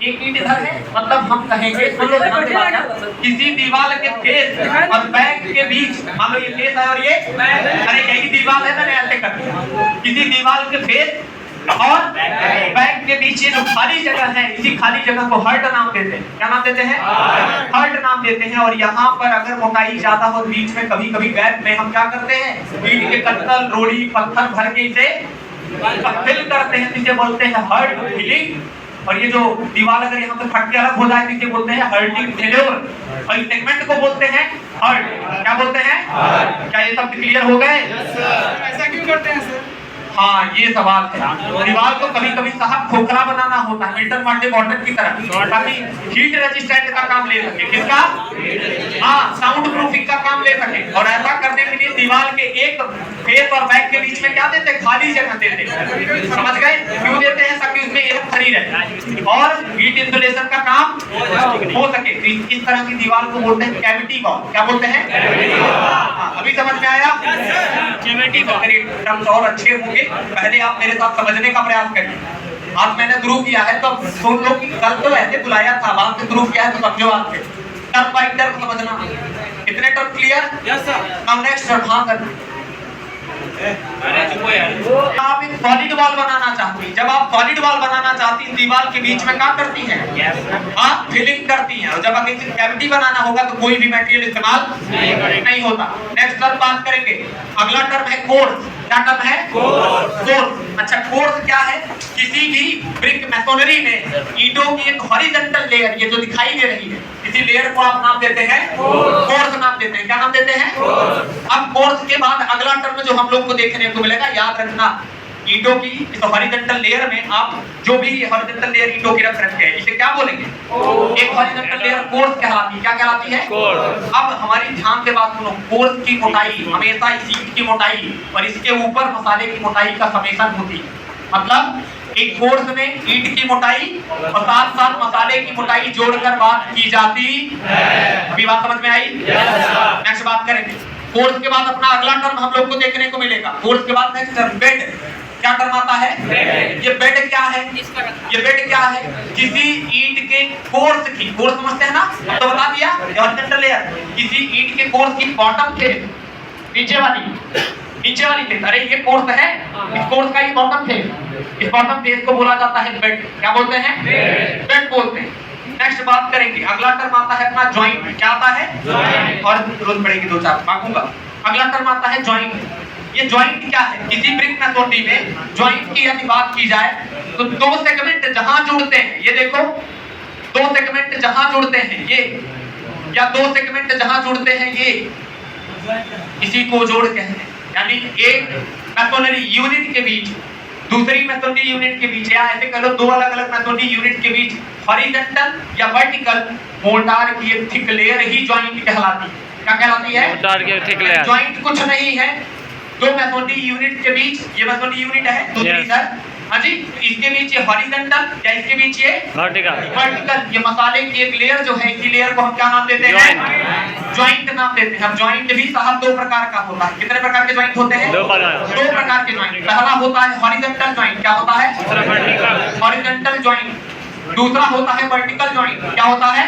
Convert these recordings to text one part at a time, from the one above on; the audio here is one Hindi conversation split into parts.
एक ईंट इधर है, मतलब हम कहेंगे किसी दीवार के फेस और बैक के बीच, मान लो ये फेस है और ये, अरे यही दीवार है, मैंने ऐसे कर दिया। किसी दीवार के फेस और बैक के बीच ये जो खाली जगह है, इसी खाली जगह को हर्ट नाम देते हैं। क्या नाम देते हैं? हर्ट नाम देते हैं। और यहाँ पर अगर मोटाई ज्यादा हो, बीच में कभी कभी गैप में हम क्या करते हैं, ईंट के कत्तल, रोड़ी, पत्थर भर के इसे फिल करते हैं, इसे बोलते हैं हर्ट फिलिंग। और ये जो दीवार अगर यहाँ से फट के अलग हो जाए तो इसे बोलते हैं हर्टिंग फेल्योर। और इस सेगमेंट को बोलते हैं हर्ट। क्या बोलते हैं? क्या ये सब क्लियर हो गए? ऐसा क्यों करते हैं सर? हाँ, ये सवाल है। दीवार को कभी कभी साहब खोखला बनाना होता है, इंटरमार्टे बॉर्डर की तरह, ताकि हीट रेजिस्टेंट का काम ले सके। किसका? हाँ, साउंड प्रूफिंग का काम ले सके। और ऐसा करने के लिए दीवार के एक फेस और बैक के बीच में क्या देते हैं? खाली जगह देते हैं। समझ गए? क्यों देते हैं? ताकि उसमें एयर खड़ी रहे और हीट इंसुलेशन का काम हो सके। इस तरह की दीवार को बोलते हैं कैविटी वॉल। क्या बोलते हैं? अभी समझ में आया? कैविटी वॉल टर्म्स और अच्छे होंगे, पहले आप मेरे साथ समझने का प्रयास करिए। आज मैंने शुरू किया है तो सुन लो कि कल तो ऐसे बुलाया था, बाद में शुरू किया है तो समझो। आज से टर्म बाय टर्म समझना। इतने term clear? Yes sir. Now next term. हाँ सर, आप एक सॉलिड वॉल बनाना चाहती हैं। जब आप सॉलिड वॉल बनाना चाहती हैं, दीवार के बीच में क्या करती हैं? आप फिलिंग करती हैं। और जब अगर कैविटी बनाना होगा तो कोई भी मटेरियल इस्तेमाल नहीं होता। नेक्स्ट टर्म बात करेंगे। अगला टर्म है कोर्स। क्या टर्म है? कोर्स। अच्छा, कोर्स क्या है? किसी भी ब्रिक मैसोनरी में ईंटों की एक हॉरिजॉन्टल लेयर, ये जो दिखाई दे रही है, इसी लेयर को आप नाम देते हैं कोर्स नाम देते हैं। क्या नाम देते हैं? अब कोर्स के बाद अगला टर्म जो हम लोग को देखने को मिलेगा, याद रखना, ईंटों की इस हॉरिजॉन्टल लेयर में आप जो भी हॉरिजॉन्टल लेयर ईंटों की रख रखे हैं, इसे क्या बोलेंगे? एक हॉरिजॉन्टल लेयर कोर्स कहलाती है। क्या कहलाती है? कोर्स। अब हमारी ध्यान से बात सुनो। कोर्स की मोटाई हमेशा इस ईंट की मोटाई और इसके ऊपर मसाले की मोटाई का समेशन होती है। मतलब एक कोर्स में ईंट की मोटाई और साथ साथ मसाले की मोटाई जोड़कर बात की जाती है। अभी बात समझ में आई? नेक्स्ट बात करेंगे। कोर्स के बाद अपना अगला टर्म हम लोग को देखने को मिलेगा। कोर्स के बाद नेक्स्ट टर्म बेड। क्या टर्म आता है? ये बेड क्या है? ये बेड क्या है? किसी ईंट के कोर्स की, कोर्स समझते हैं ना? अब तो बता दिया, हॉरिजॉन्टल लेयर। किसी ईंट के कोर्स की बॉटम फेस, नीचे वाली फेस। अरे ये कोर्स है, इस कोर्स का ये बॉटम फेस, इस बॉटम फेस को बोला जाता है बेड। क्या बोलते हैं? बेड बोलते हैं। नेक्स्ट बात करेंगे। अगला टर्म आता है अपना जॉइंट। क्या आता है? जॉइंट। और जरूरत पड़ेगी दो चार मांगूंगा। अगला टर्म आता है जॉइंट। ये जॉइंट क्या है? किसी ब्रिक मैसोनरी में जॉइंट की यदि बात की जाए तो दो सेगमेंट जहां जुड़ते हैं, ये देखो, दो सेगमेंट जहां जुड़ते हैं ये, या दो सेगमेंट जहां जुड़ते हैं ये, इसी को जोड़ कहते हैं। यानी एक मैसोनरी यूनिट के बीच दूसरी मैसोनरी यूनिट के बीच, या ऐसे कह लो दो अलग अलग मैसोनरी यूनिट के बीच हॉरिजॉन्टल या वर्टिकल मोर्टार की एक थिक लेयर ही जॉइंट कहलाती है। क्या कहलाती है? मोर्टार की थिक लेयर। जॉइंट कुछ नहीं है, दो मैसोनरी यूनिट के बीच, ये मैसोनरी यूनिट है, दूसरी इधर, हाँ जी, इसके बीच ये हॉरिजॉन्टल या इसके बीच ये वर्टिकल, ये मसाले की एक लेयर जो है, इसी लेयर को हम क्या नाम देते हैं? जॉइंट नाम देते हैं। अब जॉइंट भी साहब दो प्रकार का होता है। कितने प्रकार के जॉइंट होते हैं? दो प्रकार के जॉइंट। पहला होता है हॉरिजॉन्टल जॉइंट। क्या होता है? Horizontal joint. दूसरा होता है वर्टिकल जॉइंट। क्या होता है?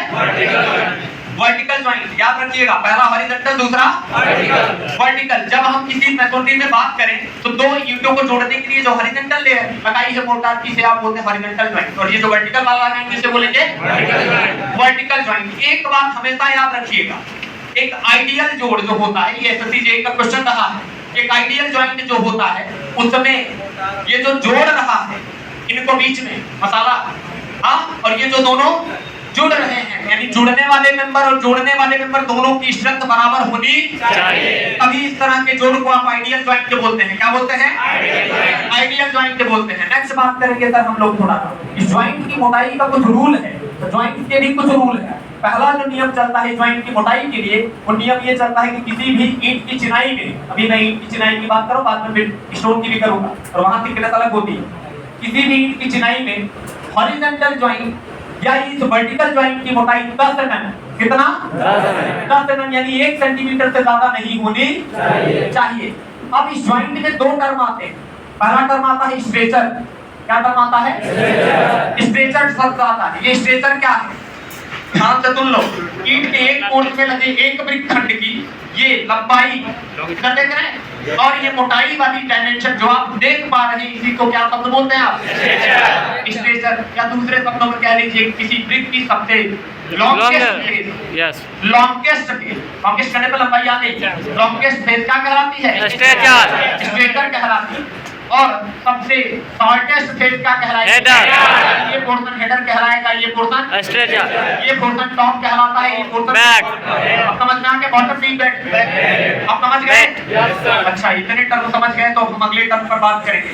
Vertical joint. याद रखिएगा, पहला हॉरिजॉन्टल, दूसरा वर्टिकल। जब हम किसी मैसोनरी में बात करें तो दो ईंटों को जोड़ने के लिए जो हॉरिजॉन्टल लेयर लगाई है मोर्टार की, से आप बोलते हैं हॉरिजॉन्टल जॉइंट। और ये जो वर्टिकल वाला है इसे बोलेंगे वर्टिकल जॉइंट। एक बात हमेशा याद रखिएगा, एक आइडियल जोड़ जो होता है, ये एसएससी जेईई का क्वेश्चन रहा है, एक आइडियल जॉइंट जो होता है उसमें ये जो जोड़ रहा है इनको बीच में मसाला, हाँ, और ये जो दोनों जुड़ रहे हैं, यानी जुड़ने वाले मेंबर और जोड़ने वाले मेंबर दोनों की स्ट्रेंथ बराबर होनी चाहिए। तभी इस तरह के जोड़ को आप आइडियल जॉइंट बोलते हैं। क्या बोलते हैं? आइडियल जॉइंट बोलते हैं। नेक्स्ट बात करेंगे सर हम लोग थोड़ा इस जॉइंट की मोटाई का कुछ रूल है, तो जॉइंट के भी कुछ रूल है। पहला जो नियम चलता है जॉइंट की मोटाई के लिए, वो नियम ये चलता है कि किसी भी ईंट की चिनाई में, अभी मैं ईंट की चिनाई की बात करूं, बाद में फिर स्टोन की भी करूंगा और वहां थिकनेस अलग होती है। किसी भी ईंट की चिनाई में हॉरिजॉन्टल जॉइंट या इस वर्टिकल जॉइंट की मोटाई 10 mm, कितना? 10 mm, यानी 1 सेंटीमीटर से ज्यादा नहीं होनी चाहिए। अब इस जॉइंट में दो टर्म आते हैं। पहला टर्म आता है स्ट्रेचर। क्या टर्म आता है? स्ट्रेचर शब्द आता है। ये स्ट्रेचर क्या है? ध्यान से सुन लो। ईंट के एक कोण में लगे एक वृत्तखंड की ये लंबाई कितना देख रहे हैं, और ये मोटाई वाली डायमेंशन जो आप देख पा रहे हैं, इसी को क्या शब्द बोलते हैं आप? स्ट्रेचर। या दूसरे शब्दों में कह लीजिए किसी वृत्त की सबसे longest phase, longest phase, longest करने पर लंबाई आ गई, लॉन्गेस्ट फेज क्या कहलाती है? स्ट्रेचर कहलाती है। और सबसे शॉर्टेस्ट फेज क्या कहलाएगा? हेडर। ये पोर्शन हेडर कहलाएगा, ये पोर्शन स्ट्रेचर, ये पोर्शन टॉप कहलाता है, ये पोर्शन बैक। अब समझ में आ गया? बॉटम नहीं बैक। अब समझ गए? अच्छा, इतने टर्म समझ गए तो हम अगले टर्म पर बात करेंगे।